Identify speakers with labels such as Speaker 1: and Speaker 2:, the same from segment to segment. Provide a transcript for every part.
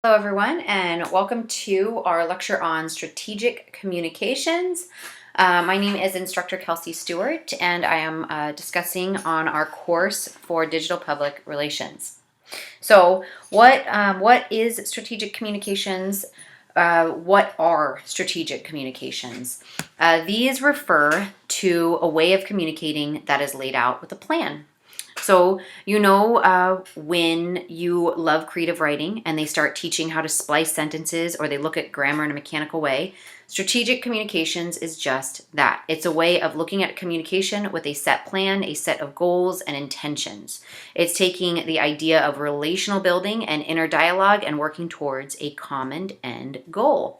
Speaker 1: Hello, everyone, and welcome to our lecture on strategic communications. My name is Instructor Kelsey Stewart, and I am discussing on our course for digital public relations. So, what is strategic communications? What are strategic communications? These refer to a way of communicating that is laid out with a plan. So, when you love creative writing and they start teaching how to splice sentences or they look at grammar in a mechanical way, strategic communications is just that. It's a way of looking at communication with a set plan, a set of goals and intentions. It's taking the idea of relational building and inner dialogue and working towards a common end goal.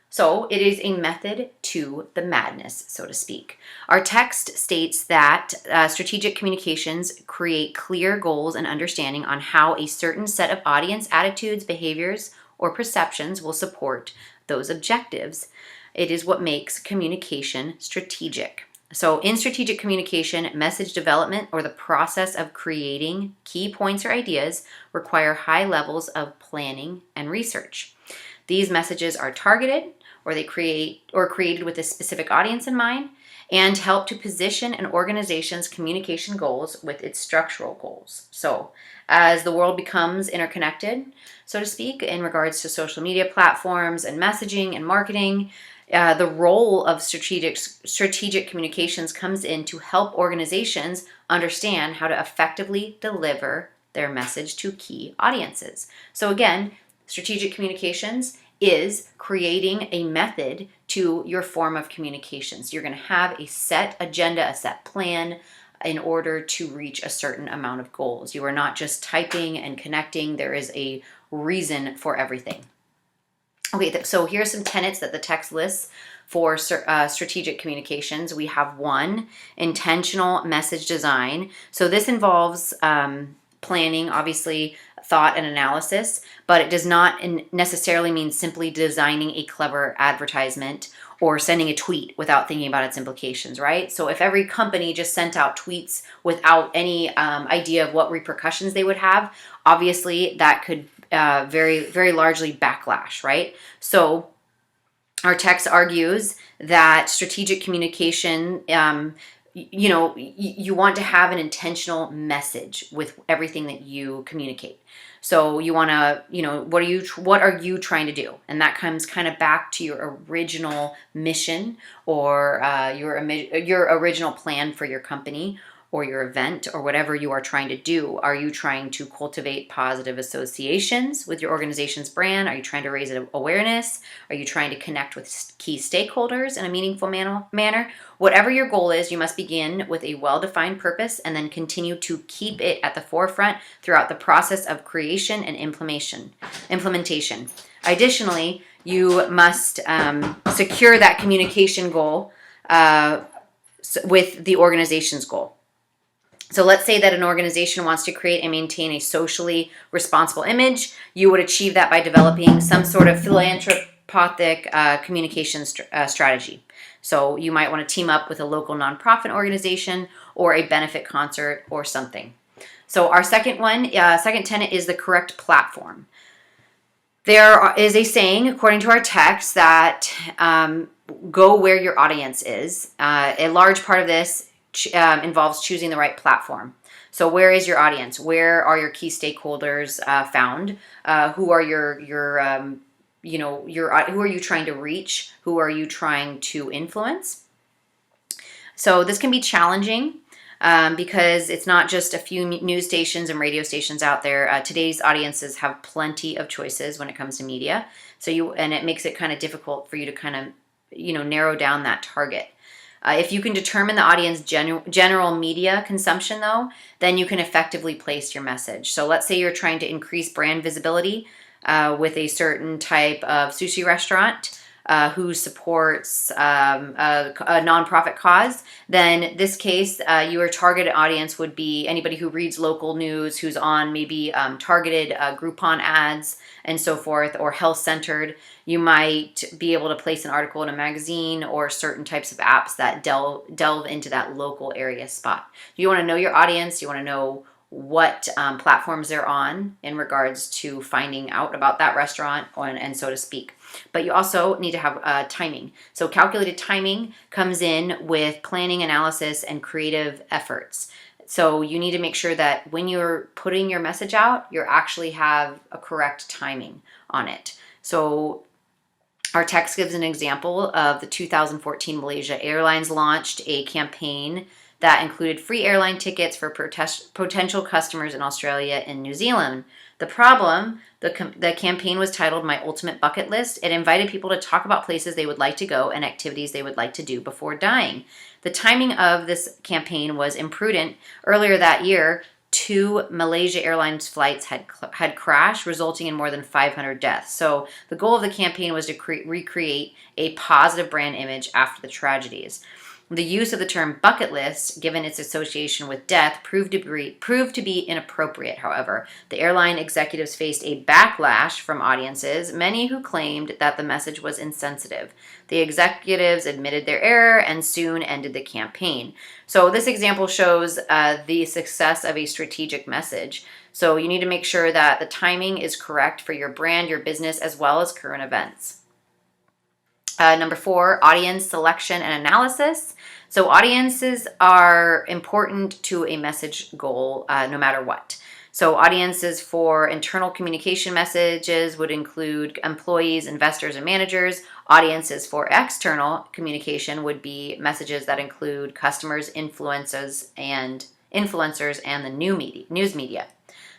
Speaker 1: So it is a method to the madness, so to speak. Our text states that strategic communications create clear goals and understanding on how a certain set of audience attitudes, behaviors, or perceptions will support those objectives. It is what makes communication strategic. So in strategic communication, message development or the process of creating key points or ideas require high levels of planning and research. These messages are targeted, or created with a specific audience in mind, and help to position an organization's communication goals with its structural goals. So as the world becomes interconnected, so to speak, in regards to social media platforms and messaging and marketing, the role of strategic communications comes in to help organizations understand how to effectively deliver their message to key audiences. So again, strategic communications is creating a method to your form of communications. You're going to have a set agenda, a set plan in order to reach a certain amount of goals. You are not just typing and connecting. There is a reason for everything. Okay, so here's some tenets that the text lists for strategic communications. We have one, intentional message design. So this involves planning, obviously, thought and analysis, but it does not necessarily mean simply designing a clever advertisement or sending a tweet without thinking about its implications, right? So if every company just sent out tweets without any idea of what repercussions they would have, obviously that could very, very largely backlash, right? So our text argues that strategic communication, you want to have an intentional message with everything that you communicate. So you want to, what are you trying to do? And that comes kind of back to your original mission or your original plan for your company or your event or whatever you are trying to do. Are you trying to cultivate positive associations with your organization's brand? Are you trying to raise awareness? Are you trying to connect with key stakeholders in a meaningful manner? Whatever your goal is, you must begin with a well-defined purpose and then continue to keep it at the forefront throughout the process of creation and implementation. Additionally, you must secure that communication goal with the organization's goal. So let's say that an organization wants to create and maintain a socially responsible image. You would achieve that by developing some sort of philanthropic communication strategy. So you might want to team up with a local nonprofit organization or a benefit concert or something. So our second tenet is the correct platform. There is a saying, according to our text, that go where your audience is. A large part of this involves choosing the right platform. So where is your audience? Where are your key stakeholders found? Who are who are you trying to reach? Who are you trying to influence? So this can be challenging because it's not just a few news stations and radio stations out there. Today's audiences have plenty of choices when it comes to media. And it makes it kind of difficult for you to kind of, narrow down that target. If you can determine the audience general media consumption, though, then you can effectively place your message. So let's say you're trying to increase brand visibility with a certain type of sushi restaurant who supports a nonprofit cause. Then in this case, your targeted audience would be anybody who reads local news, who's on maybe targeted Groupon ads and so forth, or health-centered. You might be able to place an article in a magazine or certain types of apps that delve into that local area spot. You want to know your audience. You want to know what platforms they're on in regards to finding out about that restaurant, and so to speak. But you also need to have timing. So calculated timing comes in with planning, analysis, and creative efforts. So you need to make sure that when you're putting your message out, you actually have a correct timing on it. So our text gives an example of the 2014 Malaysia Airlines launched a campaign that included free airline tickets for potential customers in Australia and New Zealand. The problem, the campaign was titled My Ultimate Bucket List. It invited people to talk about places they would like to go and activities they would like to do before dying. The timing of this campaign was imprudent. Earlier that year, 2 Malaysia Airlines flights had crashed, resulting in more than 500 deaths. So the goal of the campaign was to recreate a positive brand image after the tragedies. The use of the term bucket list, given its association with death, proved to be inappropriate, however. The airline executives faced a backlash from audiences, many who claimed that the message was insensitive. The executives admitted their error and soon ended the campaign. So this example shows the success of a strategic message. So you need to make sure that the timing is correct for your brand, your business, as well as current events. Number 4, audience selection and analysis. So audiences are important to a message goal, no matter what. So audiences for internal communication messages would include employees, investors, and managers. Audiences for external communication would be messages that include customers, influencers, and the news media.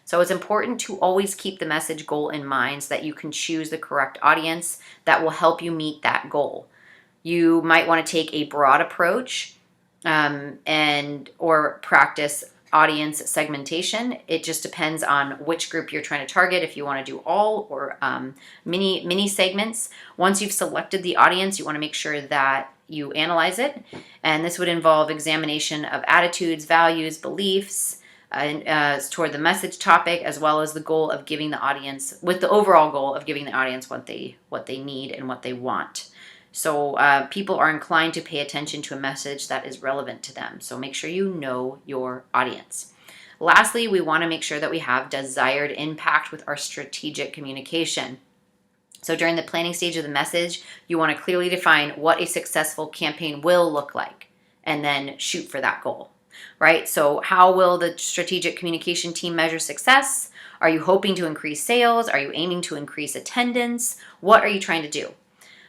Speaker 1: So it's important to always keep the message goal in mind so that you can choose the correct audience that will help you meet that goal. You might want to take a broad approach or practice audience segmentation. It just depends on which group you're trying to target, if you want to do all or mini segments. Once you've selected the audience, you want to make sure that you analyze it. And this would involve examination of attitudes, values, beliefs, toward the message topic, as well as the goal of giving the audience, with the overall goal of giving the audience what they need and what they want. So people are inclined to pay attention to a message that is relevant to them. So make sure you know your audience. Lastly, we want to make sure that we have desired impact with our strategic communication. So during the planning stage of the message, you want to clearly define what a successful campaign will look like and then shoot for that goal. Right? So how will the strategic communication team measure success? Are you hoping to increase sales? Are you aiming to increase attendance? What are you trying to do?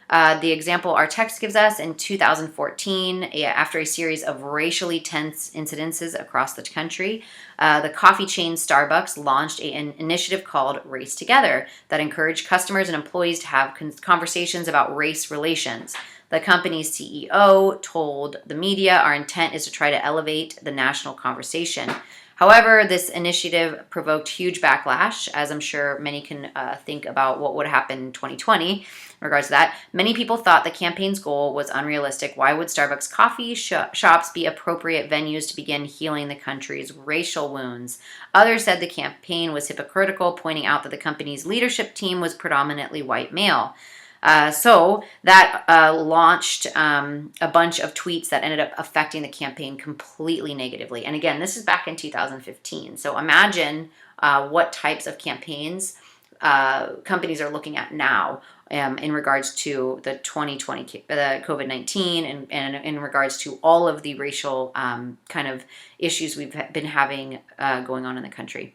Speaker 1: The example our text gives us in 2014, after a series of racially tense incidences across the country, the coffee chain Starbucks launched an initiative called Race Together that encouraged customers and employees to have conversations about race relations. The company's CEO told the media, "Our intent is to try to elevate the national conversation." However, this initiative provoked huge backlash, as I'm sure many can think about what would happen in 2020 in regards to that. Many people thought the campaign's goal was unrealistic. Why would Starbucks coffee shops be appropriate venues to begin healing the country's racial wounds? Others said the campaign was hypocritical, pointing out that the company's leadership team was predominantly white male. So that launched a bunch of tweets that ended up affecting the campaign completely negatively. And again, this is back in 2015. So imagine what types of campaigns companies are looking at now in regards to the 2020, the COVID-19, and in regards to all of the racial kind of issues we've been having going on in the country.